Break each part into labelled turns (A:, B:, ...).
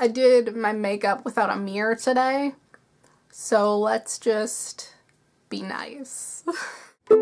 A: I did my makeup without a mirror today, so let's just be nice. Hey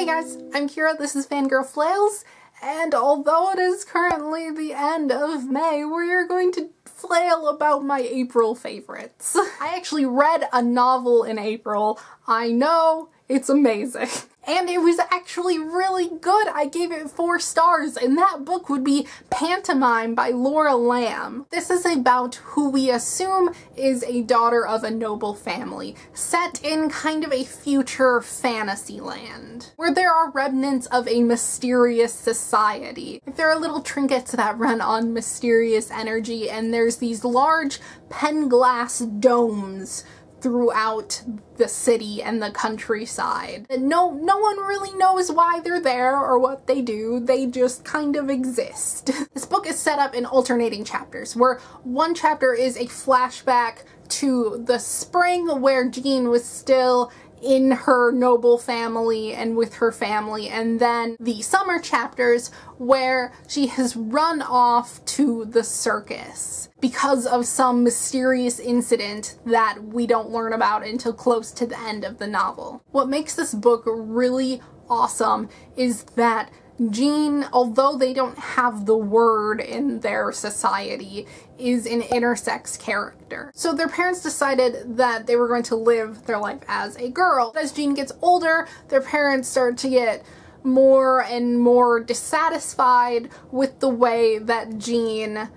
A: guys, I'm Kira, this is Fangirl Flails, and although it is currently the end of May, we're going to flail about my April favorites. I actually read a novel in April. I know, it's amazing. And it was actually really good. I gave it 4 stars, and that book would be Pantomime by Laura Lamb. This is about who we assume is a daughter of a noble family, set in kind of a future fantasy land, where there are remnants of a mysterious society. There are little trinkets that run on mysterious energy, and there's these large pen-glass domes throughout the city and the countryside. And no one really knows why they're there or what they do, they just kind of exist. This book is set up in alternating chapters, where one chapter is a flashback to the spring where Jean was still in her noble family and with her family, and then the summer chapters where she has run off to the circus because of some mysterious incident that we don't learn about until close to the end of the novel. What makes this book really awesome is that Jean, although they don't have the word in their society, is an intersex character. So their parents decided that they were going to live their life as a girl. As Jean gets older, their parents start to get more and more dissatisfied with the way that Jean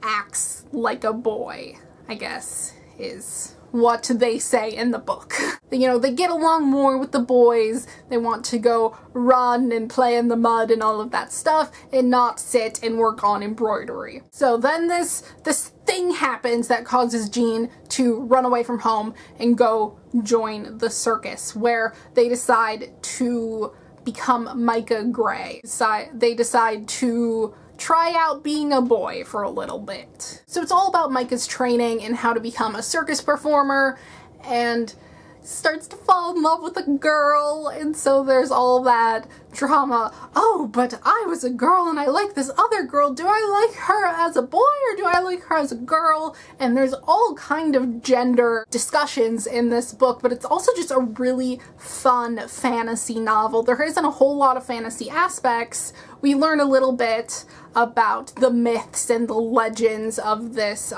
A: acts like a boy, I guess, is what they say in the book. You know, they get along more with the boys, they want to go run and play in the mud and all of that stuff, and not sit and work on embroidery. So then this thing happens that causes Jean to run away from home and go join the circus, where they decide to become Micah Gray. They decide to try out being a boy for a little bit. So it's all about Micah's training and how to become a circus performer, and starts to fall in love with a girl, and so there's all that drama. Oh, but I was a girl and I like this other girl. Do I like her as a boy or do I like her as a girl? And there's all kind of gender discussions in this book, but it's also just a really fun fantasy novel. There isn't a whole lot of fantasy aspects. We learn a little bit about the myths and the legends of this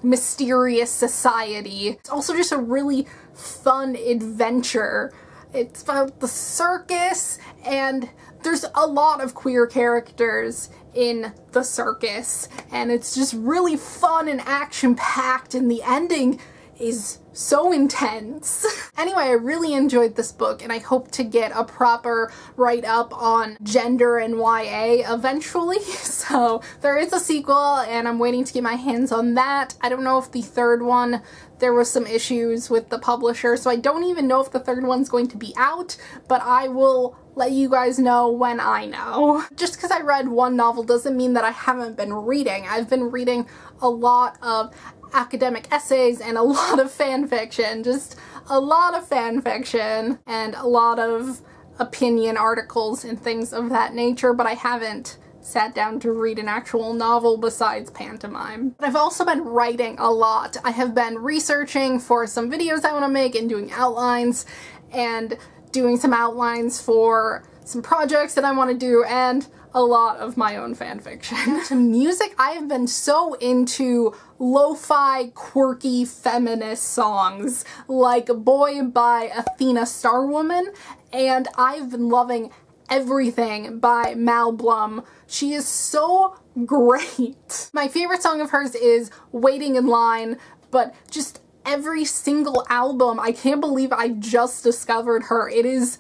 A: mysterious society. It's also just a really fun adventure. It's about the circus, and there's a lot of queer characters in the circus, and it's just really fun and action-packed, and the ending is so intense. Anyway, I really enjoyed this book, and I hope to get a proper write-up on gender and YA eventually. So there is a sequel, and I'm waiting to get my hands on that. I don't know if the third one, there was some issues with the publisher, so I don't even know if the third one's going to be out, but I will let you guys know when I know. Just because I read one novel doesn't mean that I haven't been reading. I've been reading a lot of academic essays and a lot of fan fiction, just a lot of fan fiction and a lot of opinion articles and things of that nature, but I haven't sat down to read an actual novel besides Pantomime. But I've also been writing a lot. I have been researching for some videos I want to make and doing outlines, and doing some outlines for some projects that I want to do, and a lot of my own fanfiction. To music, I have been so into lo-fi, quirky, feminist songs like Boy by Athena Starwoman, and I've been loving Everything by Mal Blum. She is so great. My favorite song of hers is Waiting in Line, but just every single album, I can't believe I just discovered her. It is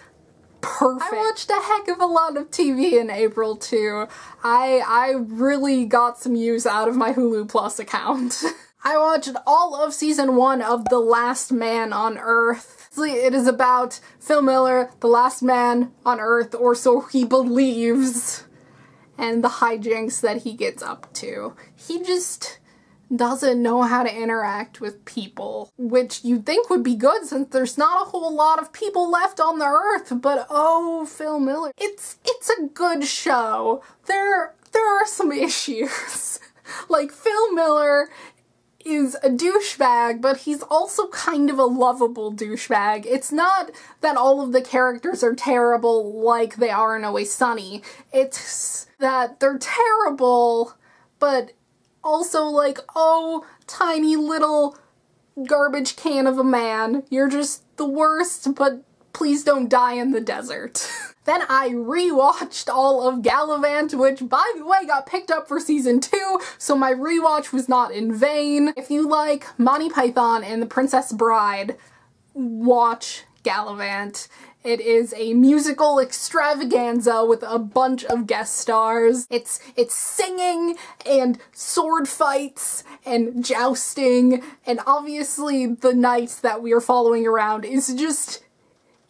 A: perfect. I watched a heck of a lot of TV in April too. I really got some use out of my Hulu Plus account. I watched all of season 1 of The Last Man on Earth. It is about Phil Miller, the last man on Earth, or so he believes, and the hijinks that he gets up to. He just doesn't know how to interact with people, which you'd think would be good since there's not a whole lot of people left on the earth, but oh, Phil Miller. It's a good show. There are some issues. Like, Phil Miller is a douchebag, but he's also kind of a lovable douchebag. It's not that all of the characters are terrible like they are in Always Sunny. It's that they're terrible, but also like, oh, tiny little garbage can of a man. You're just the worst, but please don't die in the desert. Then I rewatched all of Gallivant, which, by the way, got picked up for season 2, so my rewatch was not in vain. If you like Monty Python and the Princess Bride, watch Gallivant. It is a musical extravaganza with a bunch of guest stars. It's singing and sword fights and jousting, and obviously the knight that we are following around is just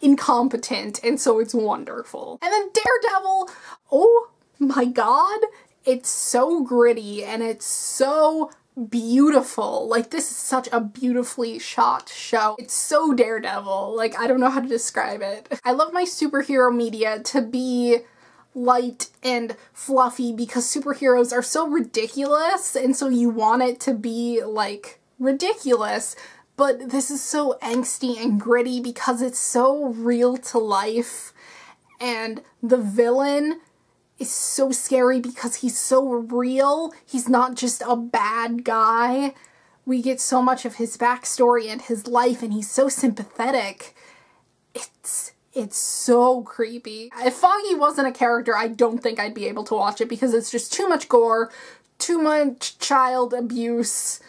A: incompetent, and so it's wonderful. And then Daredevil, oh my god, it's so gritty and it's so beautiful. Like, this is such a beautifully shot show. It's so Daredevil. Like, I don't know how to describe it. I love my superhero media to be light and fluffy because superheroes are so ridiculous, and so you want it to be, like, ridiculous. But this is so angsty and gritty because it's so real to life, and the villain is so scary because he's so real. He's not just a bad guy. We get so much of his backstory and his life, and he's so sympathetic. It's so creepy. If Foggy wasn't a character, I don't think I'd be able to watch it because it's just too much gore, too much child abuse,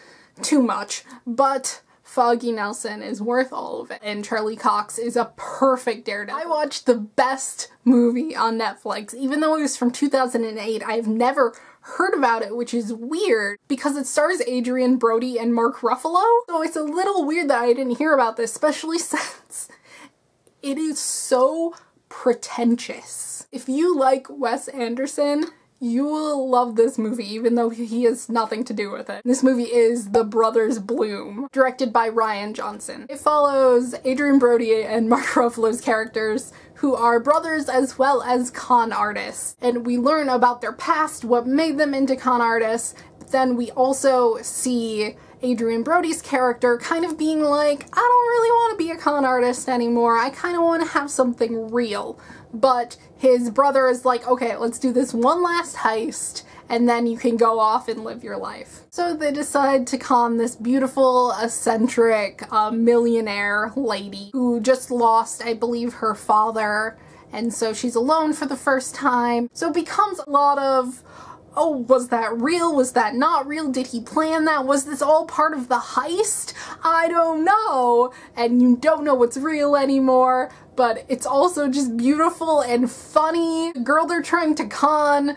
A: too much. But Foggy Nelson is worth all of it, and Charlie Cox is a perfect Daredevil. I watched the best movie on Netflix. Even though it was from 2008, I've never heard about it, which is weird because it stars Adrian Brody and Mark Ruffalo. So it's a little weird that I didn't hear about this, especially since it is so pretentious. If you like Wes Anderson, you will love this movie, even though he has nothing to do with it. This movie is The Brothers Bloom, directed by Rian Johnson. It follows Adrian Brody and Mark Ruffalo's characters, who are brothers as well as con artists. And we learn about their past, what made them into con artists, but then we also see Adrian Brody's character kind of being like, I don't really want to be a con artist anymore, I kind of want to have something real. But his brother is like, okay, let's do this one last heist, and then you can go off and live your life. So they decide to con this beautiful, eccentric, millionaire lady who just lost, I believe, her father, and so she's alone for the first time. So it becomes a lot of, oh, was that real? Was that not real? Did he plan that? Was this all part of the heist? I don't know. And you don't know what's real anymore, but it's also just beautiful and funny. The girl they're trying to con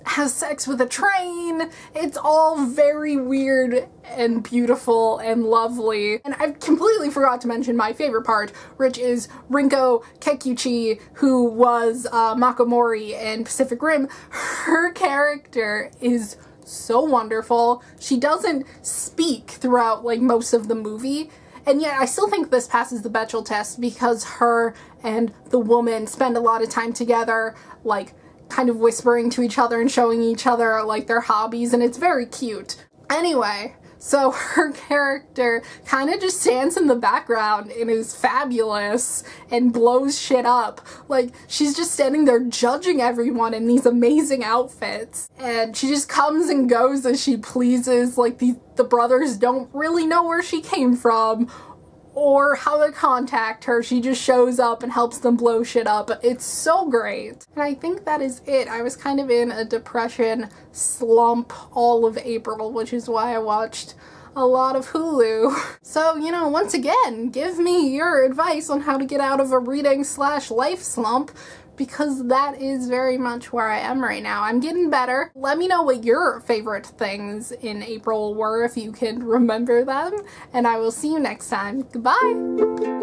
A: has sex with a train. It's all very weird and beautiful and lovely. And I completely forgot to mention my favorite part, which is Rinko Kikuchi, who was Makomori in Pacific Rim. Her character is so wonderful. She doesn't speak throughout, like, most of the movie, and yet I still think this passes the Bechdel test because her and the woman spend a lot of time together, like, kind of whispering to each other and showing each other, like, their hobbies, and it's very cute. Anyway, so her character kind of just stands in the background and is fabulous and blows shit up. Like, she's just standing there judging everyone in these amazing outfits, and she just comes and goes as she pleases. Like, the brothers don't really know where she came from or how to contact her. She just shows up and helps them blow shit up. It's so great. And I think that is it. I was kind of in a depression slump all of April, which is why I watched a lot of Hulu. So, you know, once again, give me your advice on how to get out of a reading/life slump, because that is very much where I am right now. I'm getting better. Let me know what your favorite things in April were, if you can remember them, and I will see you next time. Goodbye!